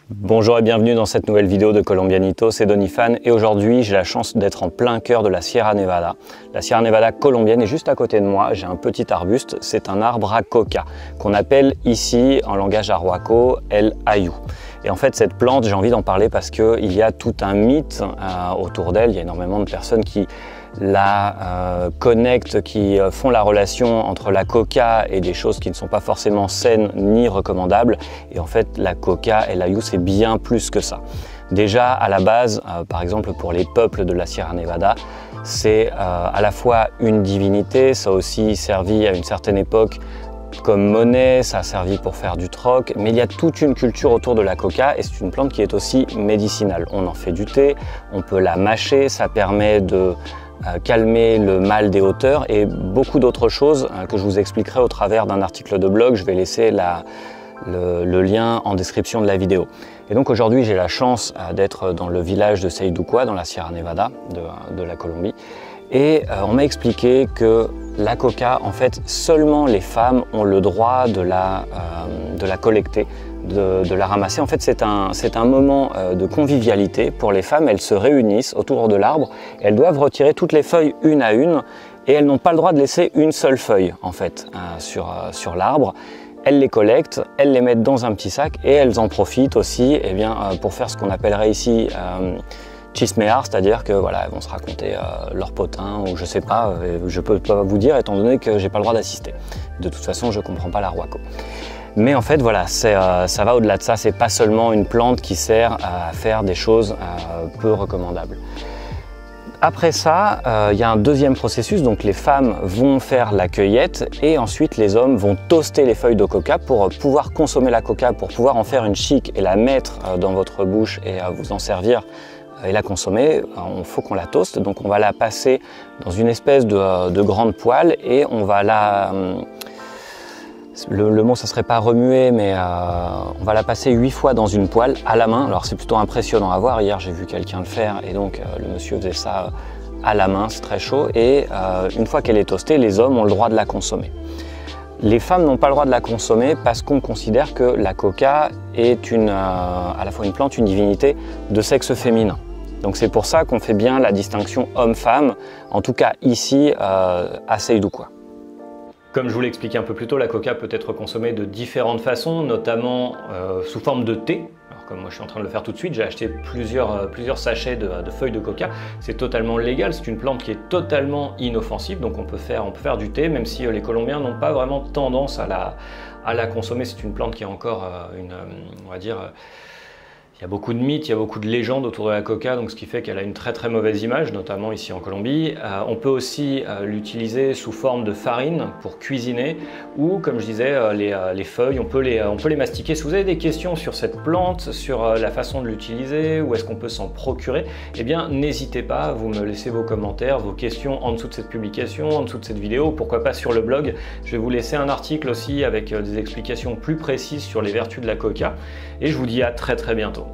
Bonjour et bienvenue dans cette nouvelle vidéo de Colombianito, c'est Donifan et aujourd'hui j'ai la chance d'être en plein cœur de la Sierra Nevada. La Sierra Nevada colombienne est juste à côté de moi, j'ai un petit arbuste, c'est un arbre à coca qu'on appelle ici en langage arhuaco El Ayu. Et en fait cette plante j'ai envie d'en parler parce qu'il y a tout un mythe autour d'elle, il y a énormément de personnes qui la connectent, qui font la relation entre la coca et des choses qui ne sont pas forcément saines ni recommandables. Et en fait, la coca El Ayu, c'est bien plus que ça. Déjà, à la base, par exemple pour les peuples de la Sierra Nevada, c'est à la fois une divinité, ça a aussi servi à une certaine époque comme monnaie, ça a servi pour faire du troc, mais il y a toute une culture autour de la coca et c'est une plante qui est aussi médicinale. On en fait du thé, on peut la mâcher, ça permet de calmer le mal des hauteurs et beaucoup d'autres choses que je vous expliquerai au travers d'un article de blog. Je vais laisser le lien en description de la vidéo. Et donc aujourd'hui j'ai la chance d'être dans le village de Sayduqua, dans la Sierra Nevada de la Colombie. Et on m'a expliqué que la coca, en fait, seulement les femmes ont le droit de la collecter, de la ramasser. En fait, c'est un moment de convivialité pour les femmes. Elles se réunissent autour de l'arbre. Elles doivent retirer toutes les feuilles une à une et elles n'ont pas le droit de laisser une seule feuille, en fait, sur l'arbre. Elles les collectent, elles les mettent dans un petit sac et elles en profitent aussi pour faire ce qu'on appellerait ici chismear, c'est-à-dire que voilà, elles vont se raconter leur potin ou je sais pas, je peux pas vous dire étant donné que j'ai pas le droit d'assister. De toute façon, je comprends pas l'arhuaco. Mais en fait, voilà, ça va au-delà de ça. C'est pas seulement une plante qui sert à faire des choses peu recommandables. Après ça, il y a un deuxième processus, donc les femmes vont faire la cueillette et ensuite les hommes vont toaster les feuilles de coca pour pouvoir consommer la coca, pour pouvoir en faire une chic et la mettre dans votre bouche et vous en servir et la consommer. Il faut qu'on la toaste, donc on va la passer dans une espèce de grande poêle et on va la... Le mot, ça serait pas remuer, mais on va la passer 8 fois dans une poêle à la main. Alors c'est plutôt impressionnant à voir. Hier, j'ai vu quelqu'un le faire et donc le monsieur faisait ça à la main, c'est très chaud. Et une fois qu'elle est toastée, les hommes ont le droit de la consommer. Les femmes n'ont pas le droit de la consommer parce qu'on considère que la coca est à la fois une plante, une divinité de sexe féminin. Donc c'est pour ça qu'on fait bien la distinction homme-femme, en tout cas ici à Sayduqua. Comme je vous l'ai expliqué un peu plus tôt, la coca peut être consommée de différentes façons, notamment sous forme de thé. Alors comme moi je suis en train de le faire tout de suite, j'ai acheté plusieurs sachets de feuilles de coca. C'est totalement légal, c'est une plante qui est totalement inoffensive, donc on peut faire du thé, même si les Colombiens n'ont pas vraiment tendance à la consommer. C'est une plante qui a encore on va dire... Il y a beaucoup de mythes, il y a beaucoup de légendes autour de la coca, donc ce qui fait qu'elle a une très très mauvaise image, notamment ici en Colombie. On peut aussi l'utiliser sous forme de farine pour cuisiner, ou comme je disais, les feuilles, on peut les mastiquer. Si vous avez des questions sur cette plante, sur la façon de l'utiliser, où est-ce qu'on peut s'en procurer, eh bien n'hésitez pas, vous me laissez vos commentaires, vos questions en dessous de cette publication, en dessous de cette vidéo, pourquoi pas sur le blog. Je vais vous laisser un article aussi avec des explications plus précises sur les vertus de la coca, et je vous dis à très très bientôt.